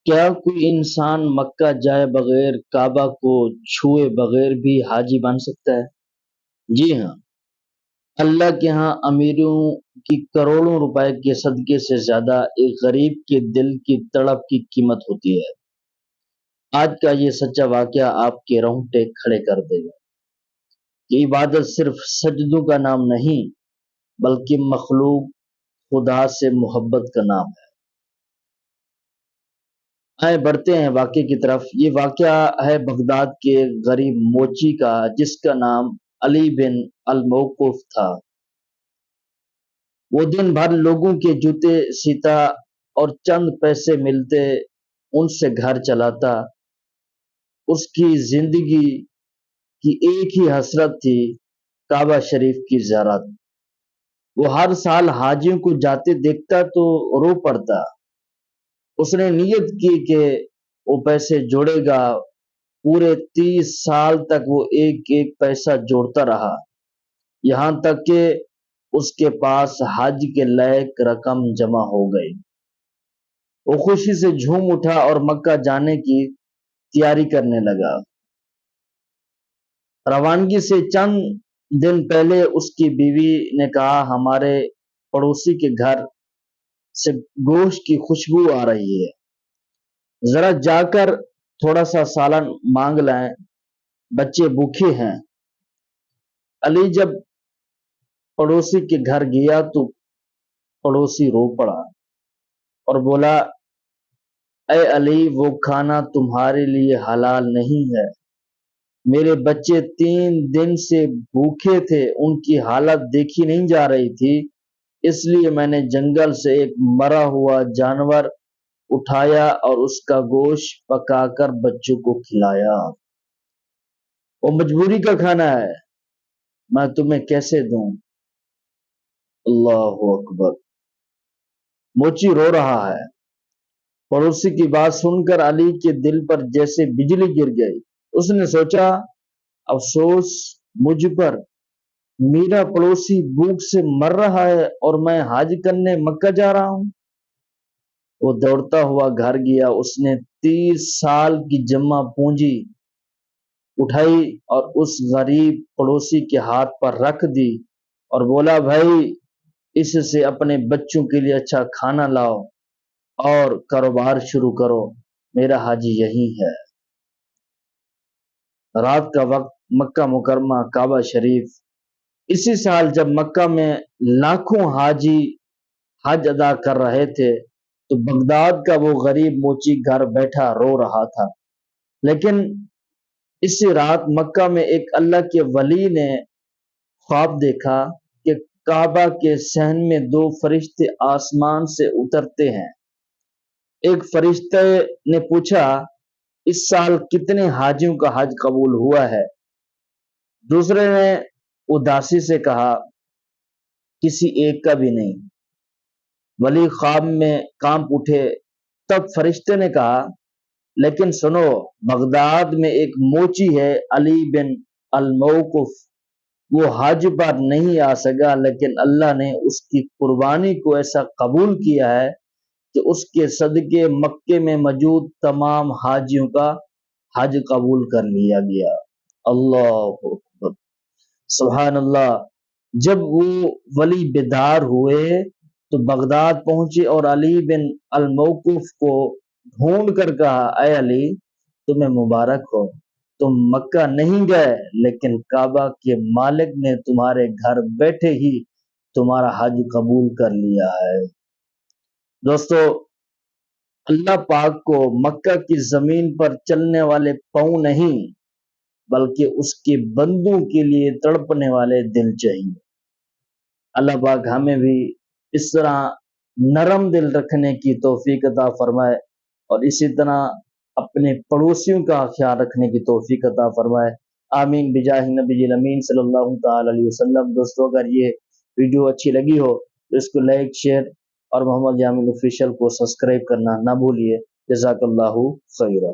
کیا کوئی انسان مکہ جائے بغیر کعبہ کو چھوئے بغیر بھی حاجی بن سکتا ہے؟ جی ہاں، اللہ کے ہاں امیروں کی کروڑوں روپے کے صدقے سے زیادہ ایک غریب کے دل کی تڑپ کی قیمت ہوتی ہے۔ آج کا یہ سچا واقعہ آپ کے رونگٹے کھڑے کر دے گا کہ عبادت صرف سجدوں کا نام نہیں بلکہ مخلوق خدا سے محبت کا نام ہے۔ آئے بڑھتے ہیں واقعے کی طرف۔ یہ واقعہ ہے بغداد کے غریب موچی کا جس کا نام علی بن الموقف تھا۔ وہ دن بھر لوگوں کے جوتے سیتا اور چند پیسے ملتے ان سے گھر چلاتا۔ اس کی زندگی کی ایک ہی حسرت تھی، کعبہ شریف کی زیارت۔ وہ ہر سال حاجیوں کو جاتے دیکھتا تو رو پڑتا۔ اس نے نیت کی کہ وہ پیسے جوڑے گا۔ پورے 30 سال تک وہ ایک ایک پیسہ جوڑتا رہا، یہاں تک کہ اس کے پاس حج کے لائق رقم جمع ہو گئی۔ وہ خوشی سے جھوم اٹھا اور مکہ جانے کی تیاری کرنے لگا۔ روانگی سے چند دن پہلے اس کی بیوی نے کہا، ہمارے پڑوسی کے گھر سے گوشت کی خوشبو آ رہی ہے، ذرا جا کر تھوڑا سا سالن مانگ لائیں، بچے بھوکے ہیں۔ علی جب پڑوسی کے گھر گیا تو پڑوسی رو پڑا اور بولا، اے علی، وہ کھانا تمہارے لیے حلال نہیں ہے، میرے بچے 3 دن سے بھوکے تھے، ان کی حالت دیکھی نہیں جا رہی تھی، اس لیے میں نے جنگل سے ایک مرا ہوا جانور اٹھایا اور اس کا گوشت پکا کر بچوں کو کھلایا۔ وہ مجبوری کا کھانا ہے، میں تمہیں کیسے دوں؟ اللہ اکبر! موچی رو رہا ہے۔ پڑوسی کی بات سن کر علی کے دل پر جیسے بجلی گر گئی۔ اس نے سوچا، افسوس مجھ پر، میرا پڑوسی بھوک سے مر رہا ہے اور میں حج کرنے مکہ جا رہا ہوں۔ وہ دوڑتا ہوا گھر گیا۔ اس نے 30 سال کی جمع پونجی اٹھائی اور اس غریب پڑوسی کے ہاتھ پر رکھ دی اور بولا، بھائی، اس سے اپنے بچوں کے لیے اچھا کھانا لاؤ اور کاروبار شروع کرو، میرا حج یہی ہے۔ رات کا وقت، مکہ مکرمہ، کعبہ شریف۔ اسی سال جب مکہ میں لاکھوں حاجی حج ادا کر رہے تھے تو بغداد کا وہ غریب موچی گھر بیٹھا رو رہا تھا۔ لیکن اسی رات مکہ میں ایک اللہ کے ولی نے خواب دیکھا کہ کعبہ کے صحن میں 2 فرشتے آسمان سے اترتے ہیں۔ ایک فرشتے نے پوچھا، اس سال کتنے حاجیوں کا حج قبول ہوا ہے؟ دوسرے نے اداسی سے کہا، کسی ایک کا بھی نہیں۔ ولی خواب میں کانپ اٹھے۔ تب فرشتے نے کہا، لیکن سنو، بغداد میں ایک موچی ہے، علی بن الموقف، وہ حج پر نہیں آ سکا، لیکن اللہ نے اس کی قربانی کو ایسا قبول کیا ہے کہ اس کے صدقے مکے میں موجود تمام حاجیوں کا حج قبول کر لیا گیا۔ اللہ اکبر! سبحان اللہ! جب وہ ولی بیدار ہوئے تو بغداد پہنچے اور علی بن الموقف کو ڈھونڈ کر کہا، اے علی، تمہیں مبارک ہو، تم مکہ نہیں گئے لیکن کعبہ کے مالک نے تمہارے گھر بیٹھے ہی تمہارا حج قبول کر لیا ہے۔ دوستو، اللہ پاک کو مکہ کی زمین پر چلنے والے پاؤں نہیں بلکہ اس کے بندوں کے لیے تڑپنے والے دل چاہیے۔ اللہ پاک ہمیں بھی اس طرح نرم دل رکھنے کی توفیق عطا فرمائے اور اسی طرح اپنے پڑوسیوں کا خیال رکھنے کی توفیق عطا فرمائے۔ آمین بجاہ نبی الامین صلی اللہ تعالی علیہ وسلم۔ دوستو، اگر یہ ویڈیو اچھی لگی ہو تو اس کو لائک، شیئر اور محمد یامین آفیشیل کو سبسکرائب کرنا نہ بھولیے۔ جزاک اللہ خیرہ۔